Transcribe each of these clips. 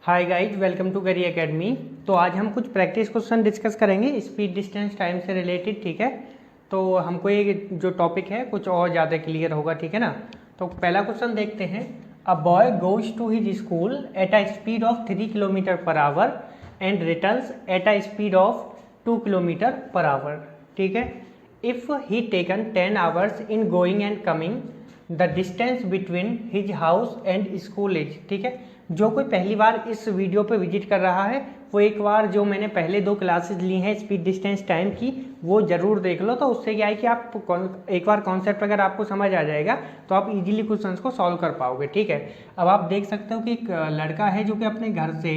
Hi guys, welcome to गरी academy. तो आज हम कुछ प्रैक्टिस क्वेश्चन डिस्कस करेंगे स्पीड डिस्टेंस टाइम से रिलेटेड। ठीक है, तो हमको ये जो टॉपिक है कुछ और ज़्यादा क्लियर होगा। ठीक है ना। तो पहला क्वेश्चन देखते हैं। A boy goes to his school at a speed of 3 kilometre per hour and returns at a speed of 2 kilometre per hour. ठीक है, if he taken 10 hours in going and coming the distance between his house and school is. ठीक है, जो कोई पहली बार इस video पे visit कर रहा है वो एक बार जो मैंने पहले 2 क्लासेस ली हैं स्पीड डिस्टेंस टाइम की वो ज़रूर देख लो। तो उससे क्या है कि आप एक बार कॉन्सेप्ट अगर आपको समझ आ जाएगा तो आप इजीली क्वेश्चंस को सॉल्व कर पाओगे। ठीक है, अब आप देख सकते हो कि एक लड़का है जो कि अपने घर से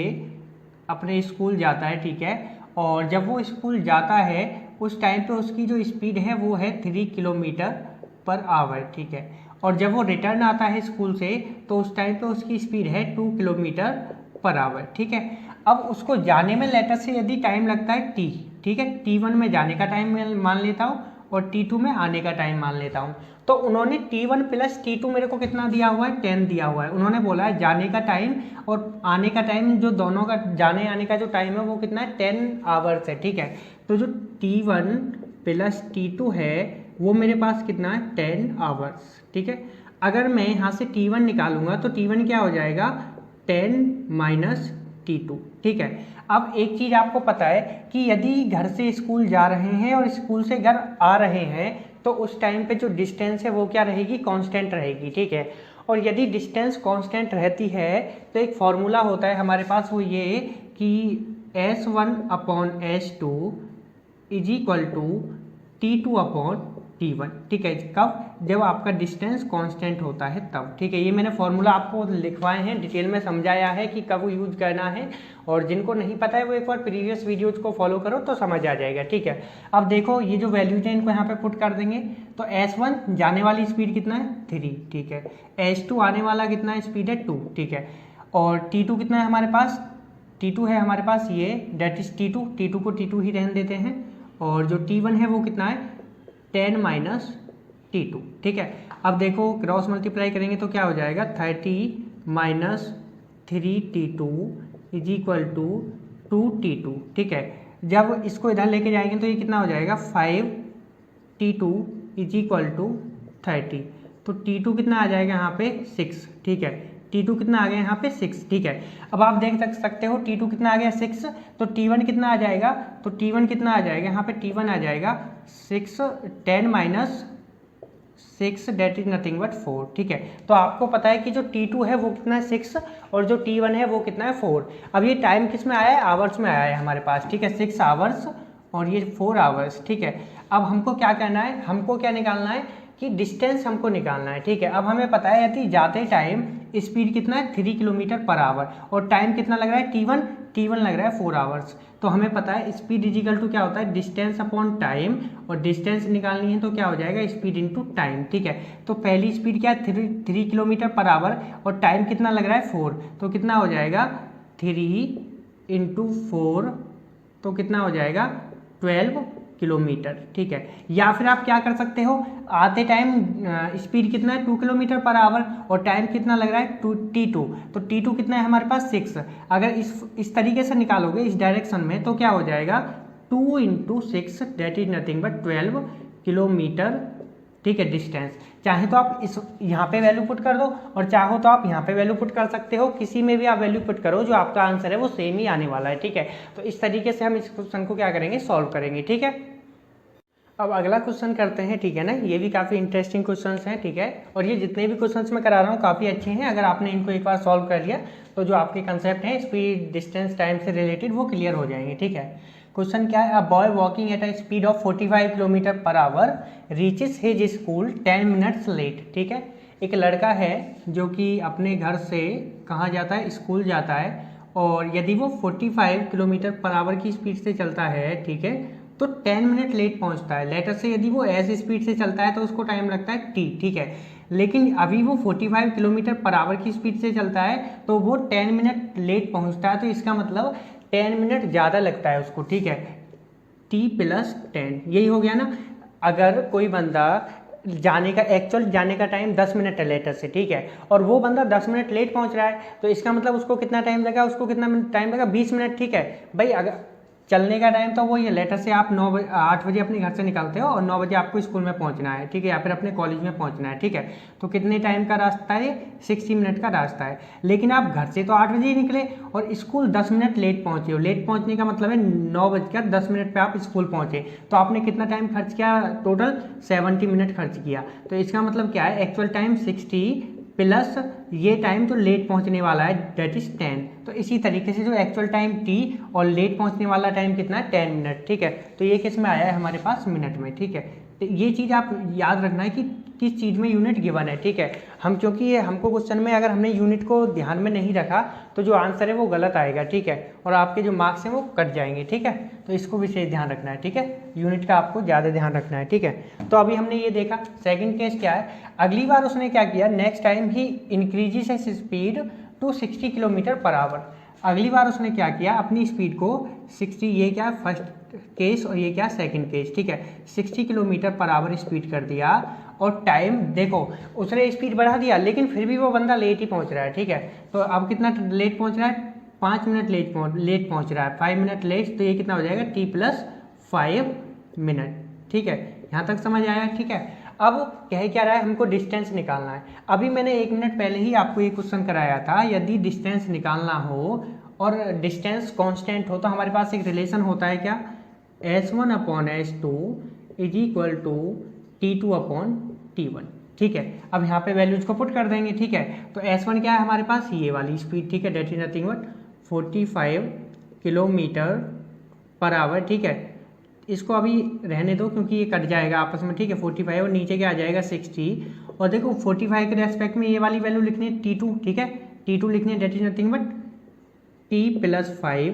अपने स्कूल जाता है। ठीक है, और जब वो स्कूल जाता है उस टाइम पे उसकी जो स्पीड है वो है 3 किलोमीटर पर आवर। ठीक है, और जब वो रिटर्न आता है स्कूल से तो उस टाइम पे उसकी स्पीड है 2 किलोमीटर पर आवर। ठीक है, अब उसको जाने में लेटर से यदि टाइम लगता है टी। ठीक है, T1 में जाने का टाइम मान लेता हूँ और T2 में आने का टाइम मान लेता हूँ। तो उन्होंने T1 प्लस T2 मेरे को कितना दिया हुआ है, 10 दिया हुआ है। उन्होंने बोला है जाने का टाइम और आने का टाइम, जो दोनों का जाने आने का जो टाइम है वो कितना है, 10 आवर्स है। ठीक है, तो जो T1 प्लस T2 है वो मेरे पास कितना है, 10 आवर्स। ठीक है, अगर मैं यहाँ से T1 निकालूंगा तो T1 क्या हो जाएगा, 10 माइनस T2। ठीक है, अब एक चीज़ आपको पता है कि यदि घर से स्कूल जा रहे हैं और स्कूल से घर आ रहे हैं तो उस टाइम पे जो डिस्टेंस है वो क्या रहेगी, कांस्टेंट रहेगी। ठीक है, और यदि डिस्टेंस कांस्टेंट रहती है तो एक फॉर्मूला होता है हमारे पास, वो ये कि S1/S2 is equal to T2/T1। ठीक है, कब, जब आपका डिस्टेंस कांस्टेंट होता है तब। ठीक है, ये मैंने फॉर्मूला आपको लिखवाए हैं, डिटेल में समझाया है कि कब यूज करना है, और जिनको नहीं पता है वो एक बार प्रीवियस वीडियोज को फॉलो करो तो समझ आ जाएगा। ठीक है, अब देखो ये जो वैल्यूज हैं इनको यहाँ पे पुट कर देंगे। तो S1 जाने वाली स्पीड कितना है, 3। ठीक है, S2 आने वाला कितना है, स्पीड है 2। ठीक है, और T2 कितना है हमारे पास, T2 है हमारे पास ये, डेट इज T2 को T2 ही रहने देते हैं। और जो T1 है वो कितना है, 10 माइनस T2। ठीक है, अब देखो क्रॉस मल्टीप्लाई करेंगे तो क्या हो जाएगा, 30 minus 3T2 is equal to 2T2। ठीक है, जब इसको इधर लेके जाएंगे तो ये कितना हो जाएगा, 5T2 इज इक्वल टू 30। तो T2 कितना आ जाएगा यहाँ पे, 6। ठीक है, T2 कितना आ गया यहाँ पे, 6। ठीक है, अब आप देख सकते हो T2 कितना आ गया, 6। तो T1 कितना आ जाएगा, तो T1 कितना आ जाएगा यहाँ पे, T1 आ जाएगा 6, 10 minus 6 that is nothing but 4। ठीक है, तो आपको पता है कि जो T2 है वो कितना है, 6, और जो T1 है वो कितना है, 4। अब ये टाइम किस में आया है, आवर्स में आया है हमारे पास। ठीक है, 6 आवर्स और ये 4 आवर्स। ठीक है, अब हमको क्या करना है, हमको क्या निकालना है कि डिस्टेंस हमको निकालना है। ठीक है, अब हमें पता है यदि जाते टाइम स्पीड कितना है, 3 किलोमीटर पर आवर, और टाइम कितना लग रहा है, T1 लग रहा है 4 आवर्स। तो हमें पता है स्पीड इजिकल टू क्या होता है, डिस्टेंस अपॉन टाइम, और डिस्टेंस निकालनी है तो क्या हो जाएगा, स्पीड इनटू टाइम। ठीक है, तो पहली स्पीड क्या है, 3 किलोमीटर पर आवर, और टाइम कितना लग रहा है, 4। तो कितना हो जाएगा, 3 इंटू 4, तो कितना हो जाएगा, 12 किलोमीटर। ठीक है, या फिर आप क्या कर सकते हो, आते टाइम स्पीड कितना है, 2 किलोमीटर पर आवर, और टाइम कितना लग रहा है, T2। तो T2 कितना है हमारे पास, 6। अगर इस तरीके से निकालोगे इस डायरेक्शन में तो क्या हो जाएगा, 2 into 6 that is nothing but 12 kilometre. ठीक है, डिस्टेंस, चाहे तो आप इस यहाँ पे वैल्यू पुट कर दो और चाहो तो आप यहाँ पे वैल्यू पुट कर सकते हो, किसी में भी आप वैल्यू पुट करो, जो आपका आंसर है वो सेम ही आने वाला है। ठीक है, तो इस तरीके से हम इस क्वेश्चन को क्या करेंगे, सॉल्व करेंगे। ठीक है, अब अगला क्वेश्चन करते हैं। ठीक है ना, ये भी काफ़ी इंटरेस्टिंग क्वेश्चंस हैं। ठीक है, और ये जितने भी क्वेश्चंस मैं करा रहा हूँ काफ़ी अच्छे हैं। अगर आपने इनको एक बार सॉल्व कर लिया तो जो आपके कंसेप्ट हैं स्पीड डिस्टेंस टाइम से रिलेटेड वो क्लियर हो जाएंगे। ठीक है, क्वेश्चन क्या है, a boy walking at a speed of 45 kilometre per hour reaches his school 10 minutes late. ठीक है, एक लड़का है जो कि अपने घर से कहाँ जाता है, स्कूल जाता है, और यदि वो 45 किलोमीटर पर आवर की स्पीड से चलता है, ठीक है, तो 10 मिनट लेट पहुंचता है। लेटर से यदि वो ऐसी स्पीड से चलता है तो उसको टाइम लगता है T। ठीक है, लेकिन अभी वो 45 किलोमीटर पर आवर की स्पीड से चलता है तो वो 10 मिनट लेट पहुंचता है, तो इसका मतलब 10 मिनट ज़्यादा लगता है उसको। ठीक है, T + 10, यही हो गया ना। अगर कोई बंदा जाने का एक्चुअल जाने का टाइम 10 मिनट है लेटर से, ठीक है, और वो बंदा 10 मिनट लेट पहुंच रहा है, तो इसका मतलब उसको कितना टाइम लगा, उसको कितना टाइम लगा, 20 मिनट, ठीक है भाई। अगर चलने का टाइम तो वही है, लेटर से आप 8 बजे अपने घर से निकलते हो और 9 बजे आपको स्कूल में पहुंचना है, ठीक है, या फिर अपने कॉलेज में पहुंचना है, ठीक है, तो कितने टाइम का रास्ता है, 60 मिनट का रास्ता है। लेकिन आप घर से तो 8 बजे ही निकले और स्कूल 10 मिनट लेट पहुंचे हो। लेट पहुंचने का मतलब है 9:10 पर आप स्कूल पहुंचे, तो आपने कितना टाइम खर्च किया, टोटल 70 मिनट खर्च किया। तो इसका मतलब क्या है, एक्चुअल टाइम 60 प्लस ये टाइम तो लेट पहुंचने वाला है दैट इज 10। तो इसी तरीके से जो एक्चुअल टाइम t और लेट पहुंचने वाला टाइम कितना है, 10 मिनट, ठीक है। तो ये किस में आया है हमारे पास, मिनट में, ठीक है। तो ये चीज़ आप याद रखना है कि किस चीज़ में यूनिट गिवन है, ठीक है। हम क्योंकि ये हमको क्वेश्चन में अगर हमने यूनिट को ध्यान में नहीं रखा तो जो आंसर है वो गलत आएगा, ठीक है, और आपके जो मार्क्स हैं वो कट जाएंगे, ठीक है। तो इसको विशेष ध्यान रखना है, ठीक है, यूनिट का आपको ज़्यादा ध्यान रखना है, ठीक है। तो अभी हमने ये देखा। सेकंड केस क्या है, अगली बार उसने क्या किया, next time he increases his speed to 60 kilometre per hour. अगली बार उसने क्या किया, अपनी स्पीड को 60, ये क्या फर्स्ट केस और ये क्या सेकंड केस, ठीक है, 60 किलोमीटर पर आवर स्पीड कर दिया। और टाइम देखो, उसने स्पीड बढ़ा दिया लेकिन फिर भी वो बंदा लेट ही पहुंच रहा है, ठीक है। तो अब कितना लेट पहुंच रहा है, 5 मिनट लेट पहुंच रहा है, 5 मिनट लेट, तो ये कितना हो जाएगा, t+5 मिनट, ठीक है। यहाँ तक समझ आया, ठीक है। अब कह क्या रहा है, हमको डिस्टेंस निकालना है। अभी मैंने 1 मिनट पहले ही आपको ये क्वेश्चन कराया था, यदि डिस्टेंस निकालना हो और डिस्टेंस कांस्टेंट हो तो हमारे पास एक रिलेशन होता है क्या, S1/S2 is equal to T2/T1, ठीक है। अब यहाँ पे वैल्यूज को पुट कर देंगे, ठीक है। तो S1 क्या है हमारे पास, ये वाली स्पीड, ठीक है, that is nothing but 45 kilometre per hour, ठीक है। इसको अभी रहने दो क्योंकि ये कट जाएगा आपस में, ठीक है, 45 और नीचे क्या आ जाएगा 60। और देखो 45 के रेस्पेक्ट में ये वाली वैल्यू लिखनी है T2, ठीक है, T2 लिखनी है, that is nothing but T+5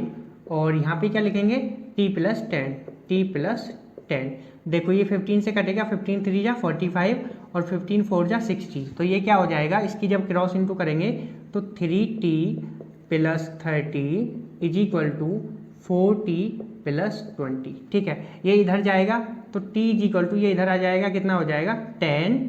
और यहाँ पे क्या लिखेंगे, T+10। देखो ये 15 से कटेगा, 15 3 जा 45 और 15 4 जा 60, तो ये क्या हो जाएगा, इसकी जब क्रॉस इंटू करेंगे तो 3T+30 is equal to 4T+20, ठीक है। ये इधर जाएगा तो T इज इक्वल टू ये इधर आ जाएगा, कितना हो जाएगा 10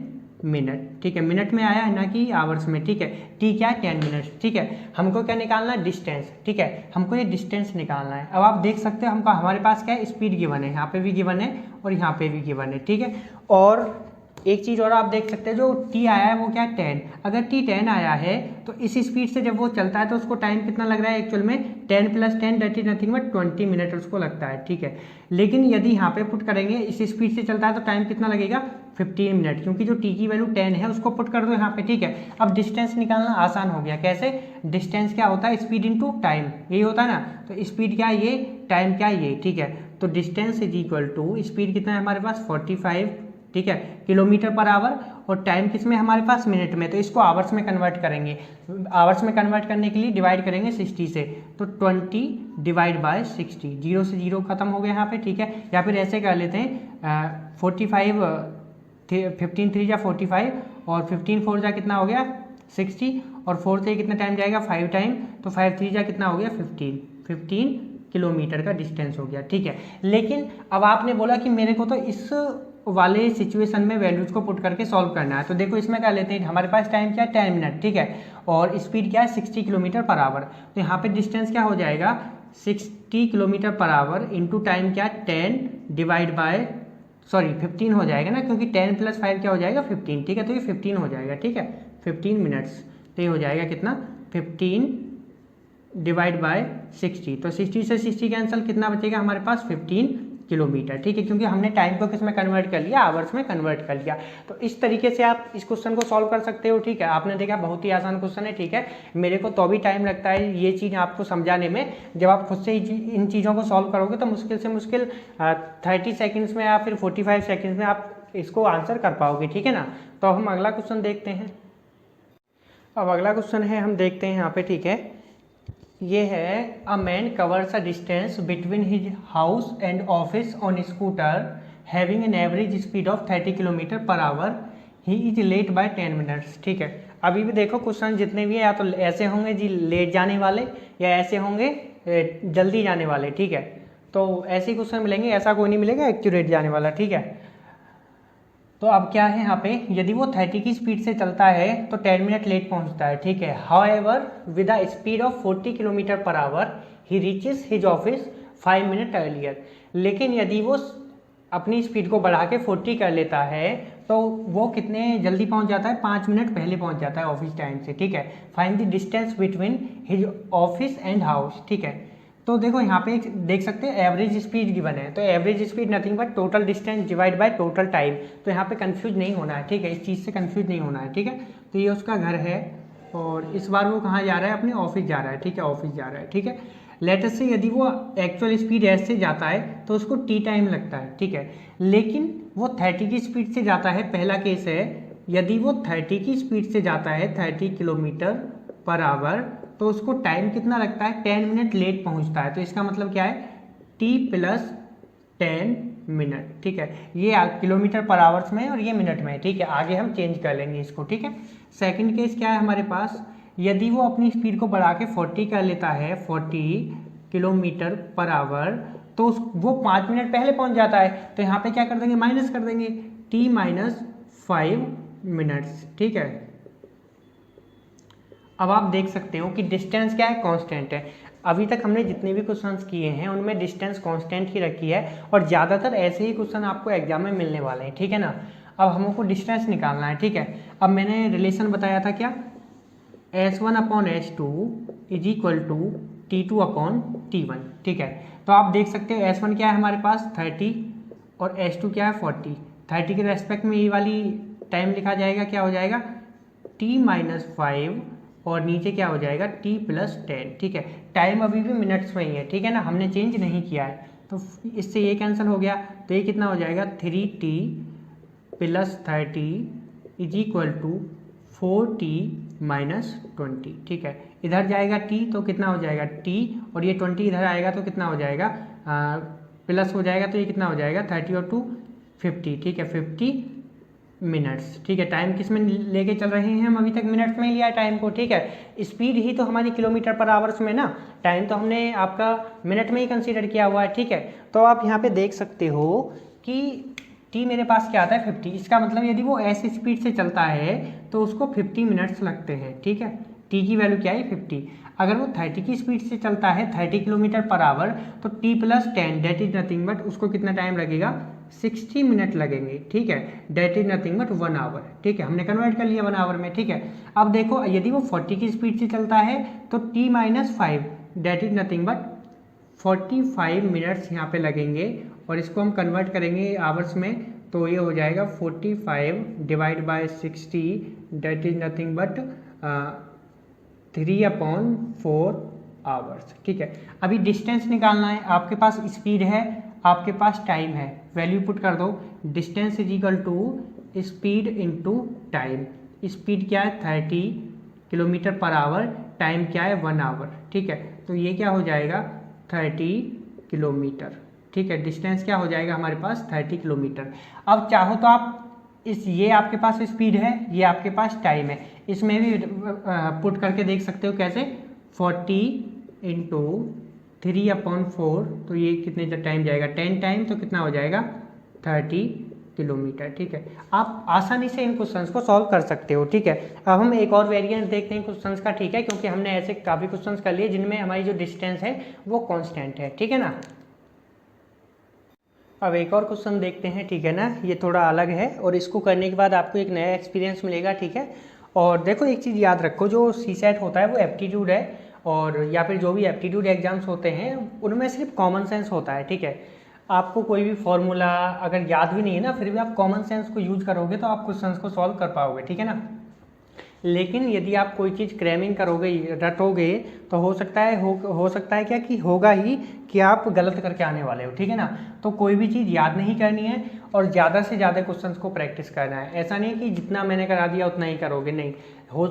मिनट, ठीक है, मिनट में आया है ना कि आवर्स में, ठीक है। T क्या है, 10 मिनट, ठीक है। हमको क्या निकालना है, डिस्टेंस, ठीक है, हमको ये डिस्टेंस निकालना है। अब आप देख सकते हो हमको हमारे पास क्या है, स्पीड गिवन है, यहाँ पे भी गिवन है और यहाँ पे भी गिवन है, ठीक है। और एक चीज़ और आप देख सकते हैं, जो T आया है वो क्या है 10। अगर T 10 आया है तो इस स्पीड से जब वो चलता है तो उसको टाइम कितना लग रहा है, एक्चुअल में 10+10 that is nothing but 20 minute उसको लगता है, ठीक है। लेकिन यदि यहाँ पे पुट करेंगे, इस स्पीड से चलता है तो टाइम कितना लगेगा, 15 मिनट, क्योंकि जो T की वैल्यू 10 है उसको पुट कर दो यहाँ पे, ठीक है। अब डिस्टेंस निकालना आसान हो गया, कैसे, डिस्टेंस क्या होता है, स्पीड इंटू टाइम, यही होता है ना। तो स्पीड क्या है ये, टाइम क्या है ये, ठीक है। तो distance is equal to, speed कितना है हमारे पास 45, ठीक है, किलोमीटर पर आवर, और टाइम किस में हमारे पास, मिनट में, तो इसको आवर्स में कन्वर्ट करेंगे। आवर्स में कन्वर्ट करने के लिए डिवाइड करेंगे 60 से, तो 20 डिवाइड बाय 60, 0 से 0 खत्म हो गया यहाँ पे, ठीक है। या फिर ऐसे कर लेते हैं 45, 15 3 जा 45 और 15 4 जा कितना हो गया 60, और 4 से कितना टाइम जाएगा 5 टाइम, तो 5 3 जा कितना हो गया 15 किलोमीटर का डिस्टेंस हो गया, ठीक है। लेकिन अब आपने बोला कि मेरे को तो इस वाले सिचुएशन में वैल्यूज को पुट करके सॉल्व करना है, तो देखो इसमें क्या लेते हैं, हमारे पास टाइम क्या है 10 मिनट, ठीक है, और स्पीड क्या है 60 किलोमीटर पर आवर। तो यहाँ पे डिस्टेंस क्या हो जाएगा 60 kilometre per our into time क्या है 10 डिवाइड बाय 15 हो जाएगा ना, क्योंकि 10 + 5 क्या हो जाएगा 15, ठीक है। तो ये 15 हो जाएगा, ठीक है, 15 मिनट्स, तो ये हो जाएगा कितना 15 डिवाइड बाय 60, तो 60 से 60 कैंसिल, कितना बचेगा हमारे पास 15 किलोमीटर, ठीक है, क्योंकि हमने टाइम को किस में कन्वर्ट कर लिया, आवर्स में कन्वर्ट कर लिया। तो इस तरीके से आप इस क्वेश्चन को सॉल्व कर सकते हो, ठीक है। आपने देखा बहुत ही आसान क्वेश्चन है, ठीक है, मेरे को तो भी टाइम लगता है ये चीज़ आपको समझाने में। जब आप खुद से इन चीज़ों को सॉल्व करोगे तो मुश्किल से मुश्किल 30 सेकेंड्स में या फिर 45 सेकेंड्स में आप इसको आंसर कर पाओगे, ठीक है ना। तो हम अगला क्वेश्चन देखते हैं। अब अगला क्वेश्चन है, हम देखते हैं यहाँ पे, ठीक है, ये है a man covers a distance between his house and office on scooter having an average speed of 30 kilometre per hour, he is late by 10 minutes, ठीक है। अभी भी देखो क्वेश्चन जितने भी हैं या तो ऐसे होंगे जी लेट जाने वाले, या ऐसे होंगे जल्दी जाने वाले, ठीक है। तो ऐसे क्वेश्चन मिलेंगे, ऐसा कोई नहीं मिलेगा एक्यूरेट जाने वाला, ठीक है। तो अब क्या है यहाँ पे, यदि वो 30 की स्पीड से चलता है तो 10 मिनट लेट पहुँचता है, ठीक है। However with a speed of 40 kilometre per hour he reaches his office 5 minute earlier. लेकिन यदि वो अपनी स्पीड को बढ़ा के 40 कर लेता है तो वो कितने जल्दी पहुंच जाता है, 5 मिनट पहले पहुंच जाता है ऑफिस टाइम से, ठीक है। Find the distance between his office and house, ठीक है। तो देखो यहाँ पे देख सकते हैं एवरेज स्पीड गिवन है, तो average speed nothing but total distance divide by total time. तो यहाँ पे कंफ्यूज नहीं होना है, ठीक है, इस चीज़ से कंफ्यूज नहीं होना है, ठीक है। तो ये उसका घर है और इस बार वो कहाँ जा रहा है, अपने ऑफिस जा रहा है, ठीक है, ऑफिस जा रहा है, ठीक है। लेटर से यदि वो एक्चुअल स्पीड एस से जाता है तो उसको टी टाइम लगता है, ठीक है। लेकिन वो 30 की स्पीड से जाता है, पहला केस है, यदि वो 30 की स्पीड से जाता है 30 किलोमीटर पर आवर तो उसको टाइम कितना लगता है, 10 मिनट लेट पहुंचता है। तो इसका मतलब क्या है, टी प्लस 10 मिनट, ठीक है। ये किलोमीटर पर आवर्स में और ये मिनट में, ठीक है। आगे हम चेंज कर लेंगे इसको, ठीक है। सेकंड केस क्या है हमारे पास, यदि वो अपनी स्पीड को बढ़ा के 40 कर लेता है, 40 किलोमीटर पर आवर, तो वो 5 मिनट पहले पहुंच जाता है। तो यहाँ पे क्या कर देंगे, माइनस कर देंगे, t माइनस 5 मिनट्स, ठीक है। अब आप देख सकते हो कि डिस्टेंस क्या है, कांस्टेंट है। अभी तक हमने जितने भी क्वेश्चंस किए हैं उनमें डिस्टेंस कांस्टेंट ही रखी है और ज़्यादातर ऐसे ही क्वेश्चन आपको एग्जाम में मिलने वाले हैं, ठीक है ना। अब हमको डिस्टेंस निकालना है, ठीक है। अब मैंने रिलेशन बताया था क्या, S1 upon S2 is equal to T2 upon T1, ठीक है। तो आप देख सकते हो S1 क्या है हमारे पास 30 और S2 क्या है 40। 30 के रेस्पेक्ट में ये वाली टाइम लिखा जाएगा, क्या हो जाएगा T माइनस 5 और नीचे क्या हो जाएगा T प्लस 10, ठीक है। टाइम अभी भी मिनट्स में ही है, ठीक है ना, हमने चेंज नहीं किया है। तो इससे ये कैंसिल हो गया, तो ये कितना हो जाएगा 3T plus 30 is equal to 4T minus 20, ठीक है। इधर जाएगा T तो कितना हो जाएगा T और ये 20 इधर आएगा तो कितना हो जाएगा प्लस हो जाएगा, तो ये कितना हो जाएगा 30 और 2 50, ठीक है, 50 मिनट्स, ठीक है। टाइम किस में लेके चल रहे हैं हम, अभी तक मिनट्स में ही लिया टाइम को, ठीक है। स्पीड ही तो हमारी किलोमीटर पर आवर्स में ना, टाइम तो हमने आपका मिनट में ही कंसीडर किया हुआ है, ठीक है। तो आप यहाँ पे देख सकते हो कि टी मेरे पास क्या आता है 50। इसका मतलब यदि वो ऐसी स्पीड से चलता है तो उसको 50 मिनट्स लगते हैं, ठीक है। टी की वैल्यू क्या है 50। अगर वो 30 की स्पीड से चलता है 30 किलोमीटर पर आवर तो T plus 10 that is nothing but उसको कितना टाइम लगेगा 60 मिनट लगेंगे, ठीक है। That is nothing but 1 hour, ठीक है। हमने कन्वर्ट कर लिया 1 आवर में, ठीक है। अब देखो यदि वो 40 की स्पीड से चलता है तो T minus 5 that is nothing but 45 minutes यहाँ पे लगेंगे और इसको हम कन्वर्ट करेंगे आवर्स में तो ये हो जाएगा 45 divide by 60 that is nothing but 3/4 hours, ठीक है। अभी डिस्टेंस निकालना है, आपके पास स्पीड है, आपके पास टाइम है, वैल्यू पुट कर दो। Distance is equal to speed into time. Speed क्या है 30 किलोमीटर पर आवर, टाइम क्या है 1 आवर, ठीक है। तो ये क्या हो जाएगा 30 किलोमीटर, ठीक है। डिस्टेंस क्या हो जाएगा हमारे पास 30 किलोमीटर। अब चाहो तो आप ये आपके पास स्पीड है, ये आपके पास टाइम है, इसमें भी पुट करके देख सकते हो कैसे 40 इंटू 3/4 तो ये कितने टाइम जाएगा 10 टाइम, तो कितना हो जाएगा 30 किलोमीटर, ठीक है। आप आसानी से इन क्वेश्चंस को सॉल्व कर सकते हो, ठीक है। अब हम एक और वेरिएंट देखते हैं क्वेश्चंस का, ठीक है, क्योंकि हमने ऐसे काफ़ी क्वेश्चंस कर लिए जिनमें हमारी जो डिस्टेंस है वो कांस्टेंट है, ठीक है ना। अब एक और क्वेश्चन देखते हैं, ठीक है ना। ये थोड़ा अलग है और इसको करने के बाद आपको एक नया एक्सपीरियंस मिलेगा, ठीक है। और देखो एक चीज़ याद रखो, जो सीसेट होता है वो एप्टीट्यूड है और या फिर जो भी एप्टीट्यूड एग्जाम्स होते हैं उनमें सिर्फ कॉमन सेंस होता है, ठीक है। आपको कोई भी फॉर्मूला अगर याद भी नहीं है ना, फिर भी आप कॉमन सेंस को यूज करोगे तो आप क्वेश्चंस को सॉल्व कर पाओगे, ठीक है ना। लेकिन यदि आप कोई चीज़ क्रैमिंग करोगे, रटोगे, तो हो सकता है क्या कि होगा ही कि आप गलत करके आने वाले हो, ठीक है ना। तो कोई भी चीज़ याद नहीं करनी है और ज़्यादा से ज़्यादा क्वेश्चंस को प्रैक्टिस करना है। ऐसा नहीं कि जितना मैंने करा दिया उतना ही करोगे, नहीं,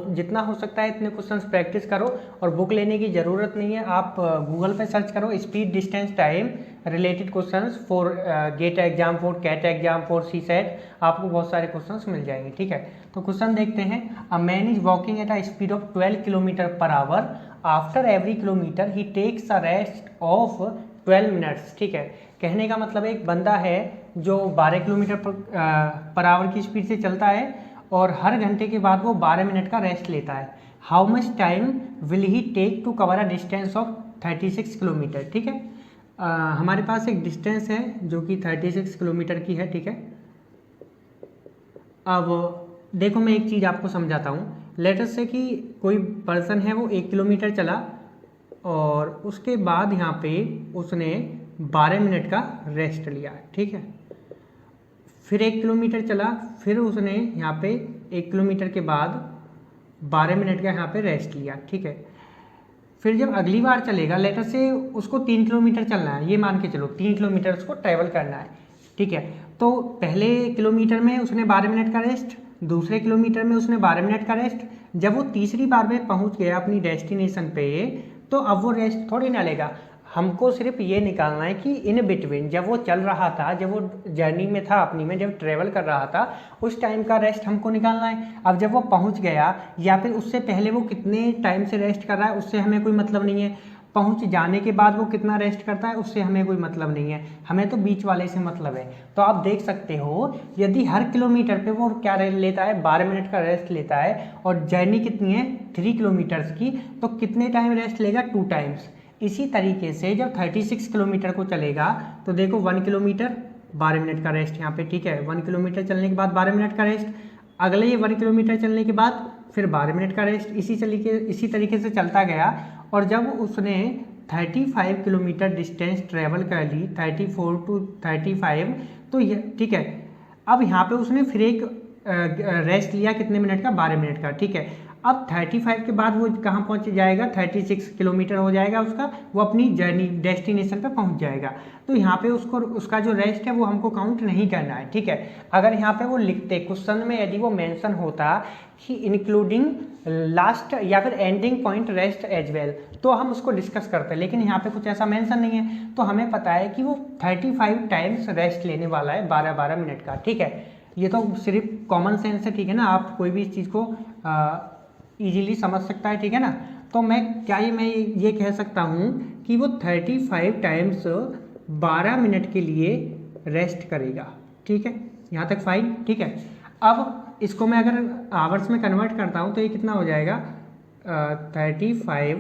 जितना हो सकता है इतने क्वेश्चंस प्रैक्टिस करो। और बुक लेने की ज़रूरत नहीं है, आप गूगल पे सर्च करो speed distance time related questions for GATE exam, for CAT exam, for CSAT, आपको बहुत सारे क्वेश्चंस मिल जाएंगे, ठीक है। तो क्वेश्चन देखते हैं। A man is walking at a speed of 12 kilometre per hour. After every kilometre he takes a rest of 12 minutes. ठीक है, कहने का मतलब एक बंदा है जो 12 किलोमीटर पर आवर की स्पीड से चलता है और हर घंटे के बाद वो 12 मिनट का रेस्ट लेता है। How much time will he take to cover a distance of 36 kilometre. ठीक है, हमारे पास एक डिस्टेंस है जो कि 36 किलोमीटर की है। ठीक है, अब देखो मैं एक चीज़ आपको समझाता हूँ। लेटर से कि कोई पर्सन है वो 1 किलोमीटर चला और उसके बाद यहाँ पे उसने 12 मिनट का रेस्ट लिया। ठीक है, फिर 1 किलोमीटर चला, फिर उसने यहाँ पे 1 किलोमीटर के बाद 12 मिनट का यहाँ पे रेस्ट लिया। ठीक है, फिर जब अगली बार चलेगा, लेटर से उसको 3 किलोमीटर चलना है, ये मान के चलो 3 किलोमीटर उसको ट्रैवल करना है। ठीक है, तो पहले किलोमीटर में उसने 12 मिनट का रेस्ट, दूसरे किलोमीटर में उसने 12 मिनट का रेस्ट। जब वो तीसरी बार में पहुंच गया अपनी डेस्टिनेशन पे, तो अब वो रेस्ट थोड़ी ना लेगा। हमको सिर्फ ये निकालना है कि इन बिटवीन जब वो चल रहा था, जब वो जर्नी में था अपनी में, जब ट्रेवल कर रहा था, उस टाइम का रेस्ट हमको निकालना है। अब जब वो पहुंच गया या फिर उससे पहले वो कितने टाइम से रेस्ट कर रहा है उससे हमें कोई मतलब नहीं है। पहुंच जाने के बाद वो कितना रेस्ट करता है उससे हमें कोई मतलब नहीं है, हमें तो बीच वाले से मतलब है। तो आप देख सकते हो यदि हर किलोमीटर पे वो क्या लेता है, 12 मिनट का रेस्ट लेता है और जर्नी कितनी है 3 किलोमीटर्स की, तो कितने टाइम रेस्ट लेगा 2 टाइम्स। इसी तरीके से जब 36 किलोमीटर को चलेगा तो देखो 1 किलोमीटर 12 मिनट का रेस्ट यहाँ पे। ठीक है, 1 किलोमीटर चलने के बाद 12 मिनट का रेस्ट, अगले ये 1 किलोमीटर चलने के बाद फिर 12 मिनट का रेस्ट, इसी तरीके से चलता गया। और जब उसने 35 किलोमीटर डिस्टेंस ट्रेवल कर ली, 34 टू 35, तो ये ठीक है, अब यहाँ पे उसने फिर एक रेस्ट लिया कितने मिनट का, 12 मिनट का। ठीक है, अब 35 के बाद वो कहाँ पहुँच जाएगा, 36 किलोमीटर हो जाएगा उसका, वो अपनी जर्नी डेस्टिनेशन पे पहुँच जाएगा। तो यहाँ पे उसको उसका जो रेस्ट है वो हमको काउंट नहीं करना है। ठीक है, अगर यहाँ पे वो लिखते क्वेश्चन में, यदि वो मेंशन होता कि इंक्लूडिंग लास्ट या फिर ending point rest as well, तो हम उसको डिस्कस करते हैं, लेकिन यहाँ पे कुछ ऐसा मेंशन नहीं है। तो हमें पता है कि वो 35 टाइम्स रेस्ट लेने वाला है 12-12 मिनट का। ठीक है, ये तो सिर्फ कॉमन सेंस है। ठीक है ना, आप कोई भी इस चीज़ को इजीली समझ सकता है। ठीक है ना, तो मैं ये कह सकता हूँ कि वो 35 टाइम्स 12 मिनट के लिए रेस्ट करेगा। ठीक है, यहाँ तक फाइन। ठीक है, अब इसको मैं अगर आवर्स में कन्वर्ट करता हूँ तो ये कितना हो जाएगा, 35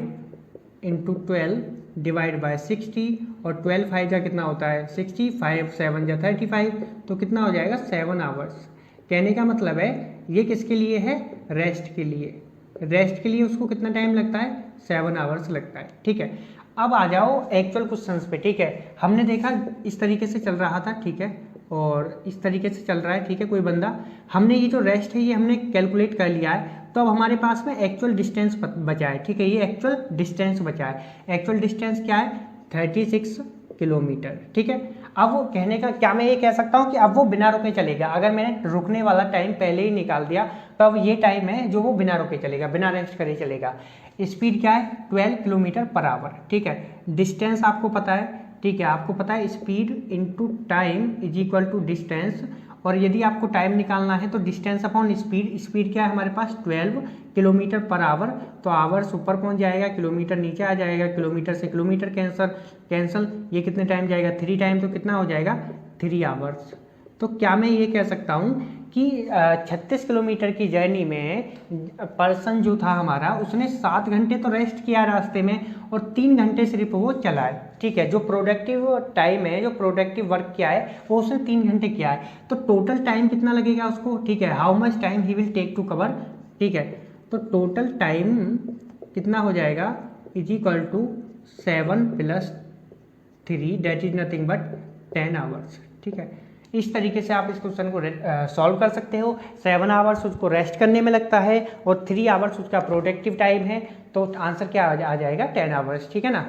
इंटू 12 डिवाइड बाय 60, और 12 5 जा कितना होता है 60, 5 7 जा 35, तो कितना हो जाएगा 7 आवर्स। कहने का मतलब है ये किसके लिए है, रेस्ट के लिए। रेस्ट के लिए उसको कितना टाइम लगता है, 7 आवर्स लगता है। ठीक है, अब आ जाओ एक्चुअल क्वेश्चंस पे। ठीक है, हमने देखा इस तरीके से चल रहा था। ठीक है, और इस तरीके से चल रहा है। ठीक है, कोई बंदा, हमने ये जो रेस्ट है ये हमने कैलकुलेट कर लिया है। तो अब हमारे पास में एक्चुअल डिस्टेंस बचा है। ठीक है, ये एक्चुअल डिस्टेंस बचा है। एक्चुअल डिस्टेंस क्या है, 36 किलोमीटर। ठीक है, अब वो कहने का क्या मैं ये कह सकता हूँ कि अब वो बिना रुके चलेगा। अगर मैंने रुकने वाला टाइम पहले ही निकाल दिया तो अब ये टाइम है जो वो बिना रुके चलेगा, बिना रेस्ट करे चलेगा। स्पीड क्या है, 12 किलोमीटर पर आवर। ठीक है, डिस्टेंस आपको पता है। ठीक है, आपको पता है speed into time is equal to distance, और यदि आपको टाइम निकालना है तो डिस्टेंस अपॉन स्पीड। स्पीड क्या है हमारे पास 12 किलोमीटर पर आवर, तो आवर्स ऊपर पहुंच जाएगा, किलोमीटर नीचे आ जाएगा, किलोमीटर से किलोमीटर कैंसल, ये कितने टाइम जाएगा 3 टाइम, तो कितना हो जाएगा 3 आवर्स। तो क्या मैं ये कह सकता हूँ कि 36 किलोमीटर की जर्नी में पर्सन जो था हमारा उसने 7 घंटे तो रेस्ट किया रास्ते में और 3 घंटे सिर्फ वो चला है। ठीक है, जो प्रोडक्टिव टाइम है, जो प्रोडक्टिव वर्क किया है वो उसने 3 घंटे किया है। तो टोटल टाइम कितना लगेगा उसको, ठीक है, how much time he will take to cover. ठीक है, तो टोटल टाइम कितना हो जाएगा is equal to 7 + 3 that is nothing but 10 hours. ठीक है, इस तरीके से आप इस क्वेश्चन को सॉल्व कर सकते हो। 7 आवर्स उसको रेस्ट करने में लगता है और 3 आवर्स उसका प्रोडक्टिव टाइम है, तो आंसर क्या आ जाएगा 10 आवर्स। ठीक है ना।